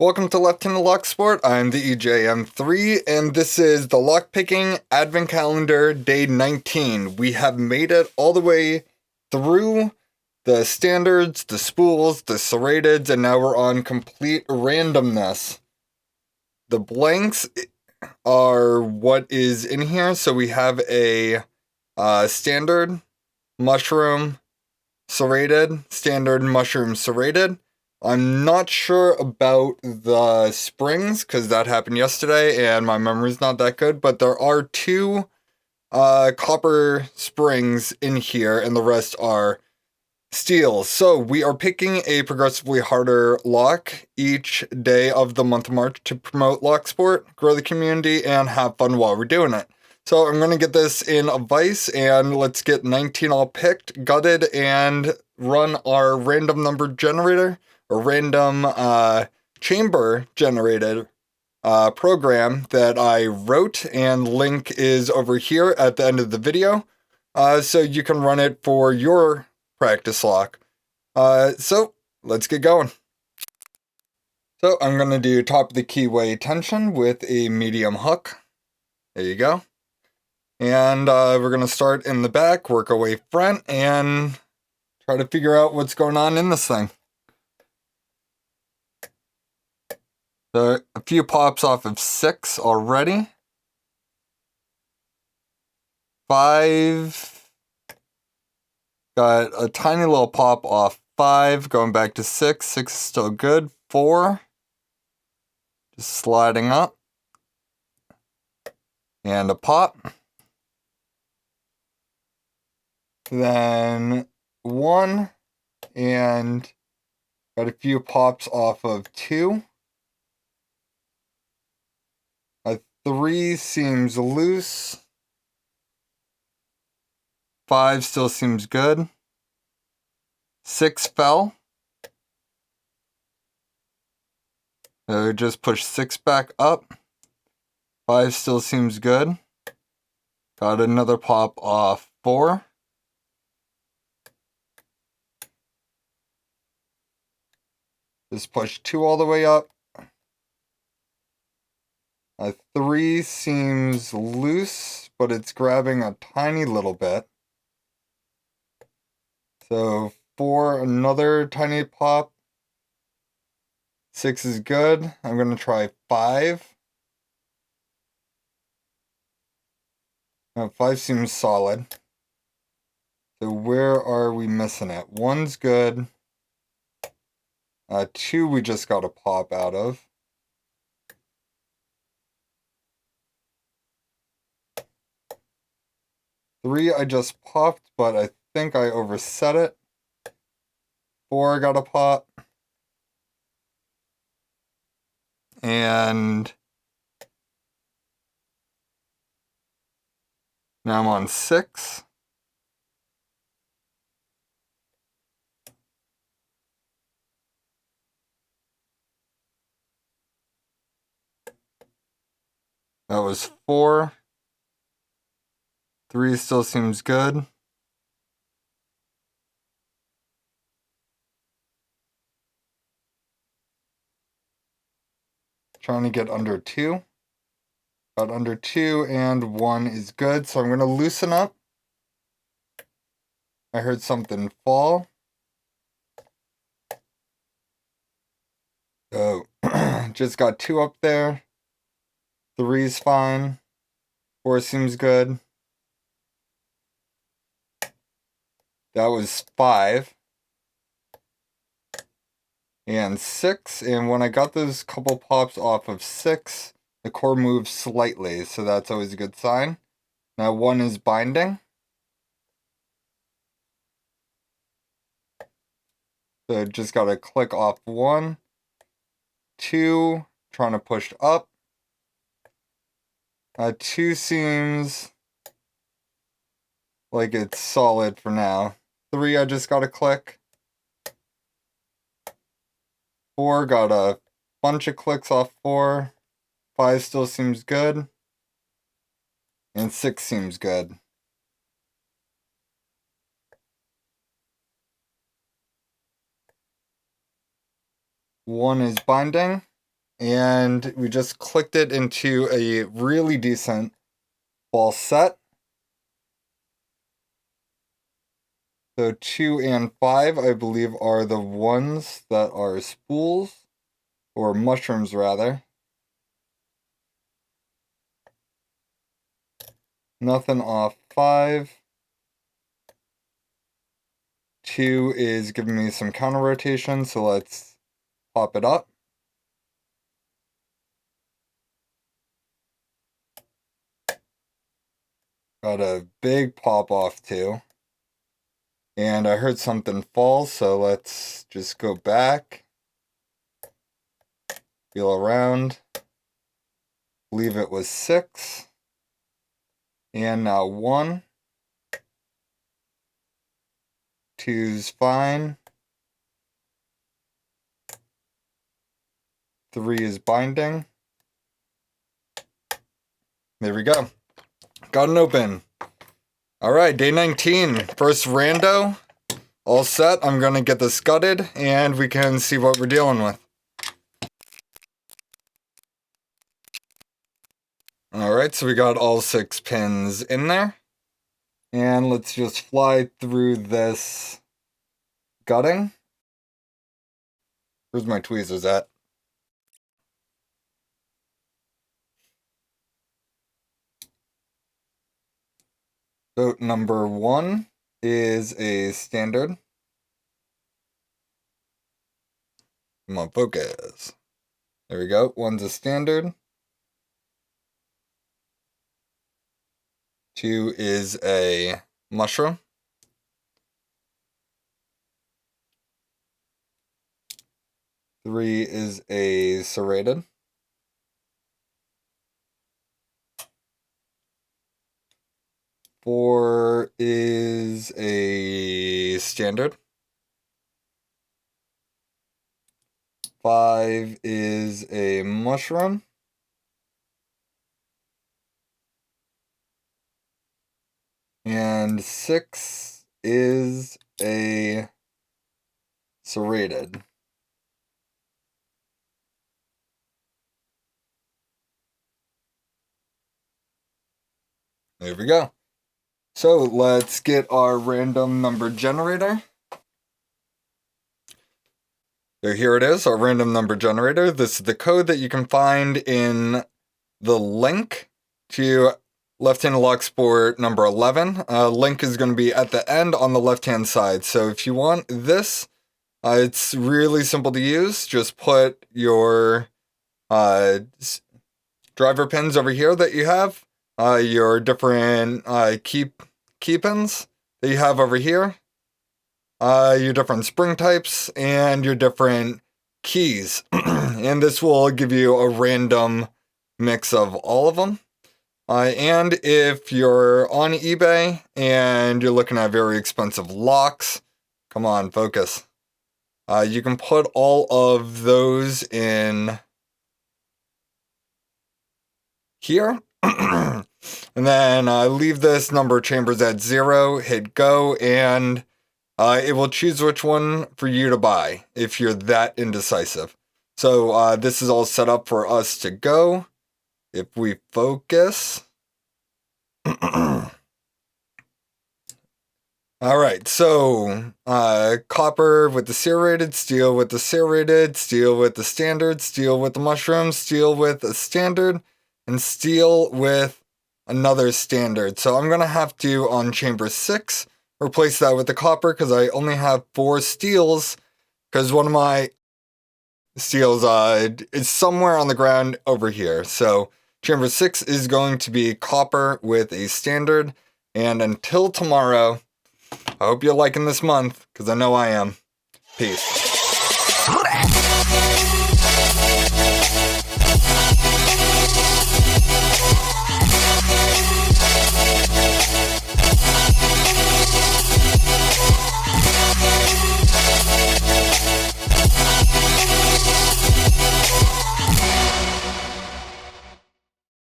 Welcome to Left-Handed Lock Sport. I'm the EJM3, and this is the Lockpicking Advent Calendar Day 19. We have made it all the way through the standards, the spools, the serrateds, and now we're on complete randomness. The blanks are what is in here, so we have a standard, mushroom, serrated, standard, mushroom, serrated. I'm not sure about the springs because that happened yesterday and my memory's not that good, but there are two copper springs in here and the rest are steels. So we are picking a progressively harder lock each day of the month of March to promote lock sport, grow the community, and have fun while we're doing it. So I'm going to get this in a vise and let's get 19 all picked, gutted, and run our random number generator. A random chamber generated program that I wrote, and link is over here at the end of the video, so you can run it for your practice lock. So let's get going. So I'm going to do top of the keyway tension with a medium hook. There you go. And we're going to start in the back, work our way front, and try to figure out what's going on in this thing. So a few pops off of 6 already. 5. Got a tiny little pop off 5, going back to 6. 6 is still good. 4. Just sliding up. And a pop. Then 1. And got a few pops off of 2. 3 seems loose. 5 still seems good. 6 fell. So just push 6 back up. 5 still seems good. Got another pop off 4. Just push 2 all the way up. 3 seems loose, but it's grabbing a tiny little bit. So 4, another tiny pop. 6 is good. I'm going to try 5. 5 seems solid. So where are we missing it? 1's good. 2 we just got a pop out of. 3 I just popped, but I think I overset it. 4 got a pop. And now I'm on 6. That was 4. 3 still seems good. Trying to get under 2. Got under 2 and 1 is good. So I'm going to loosen up. I heard something fall. So just got 2 up there. 3's fine. 4 seems good. That was 5. And 6, and when I got those couple pops off of 6, the core moved slightly, so that's always a good sign. Now 1 is binding. So just got to click off 1. 2, trying to push up. 2 seems like it's solid for now. 3 I just got to click. 4 got a bunch of clicks off 4. 5 still seems good. And 6 seems good. One is binding. and we just clicked it into a really decent ball set. So 2 and 5, I believe, are the ones that are spools, or mushrooms rather. Nothing off 5. 2 is giving me some counter rotation, so let's pop it up. Got a big pop off too. And I heard something fall, so let's just go back. Feel around. Believe it was 6. And now 1. 2's fine. 3 is binding. There we go. Got an open. All right, day 19. First rando. All set. I'm going to get this gutted, and we can see what we're dealing with. All right, so we got all 6 pins in there. And let's just fly through this gutting. Where's my tweezers at? So number 1 is a standard. Come on, focus. There we go. 1's a standard. 2 is a mushroom. 3 is a serrated. 4 is a standard. 5 is a mushroom. And 6 is a serrated. There we go. So let's get our random number generator. So here it is, our random number generator. This is the code that you can find in the link to left-handed lock sport number 11. Link is going to be at the end on the left-hand side. So if you want this, it's really simple to use. Just put your driver pins over here that you have, your different key pins that you have over here, your different spring types, and your different keys. And this will give you a random mix of all of them. And if you're on eBay and you're looking at very expensive locks, come on, focus. You can put all of those in here. And then leave this number of chambers at 0, hit go, and it will choose which one for you to buy if you're that indecisive. So this is all set up for us to go. If we focus. All right, so copper with the serrated, steel with the serrated, steel with the standard, steel with the mushroom, steel with a standard, and steel with another standard. So I'm going to have to, on chamber 6, replace that with the copper because I only have 4 steels because one of my steels is somewhere on the ground over here. So chamber 6 is going to be copper with a standard. And until tomorrow, I hope you're liking this month because I know I am. Peace.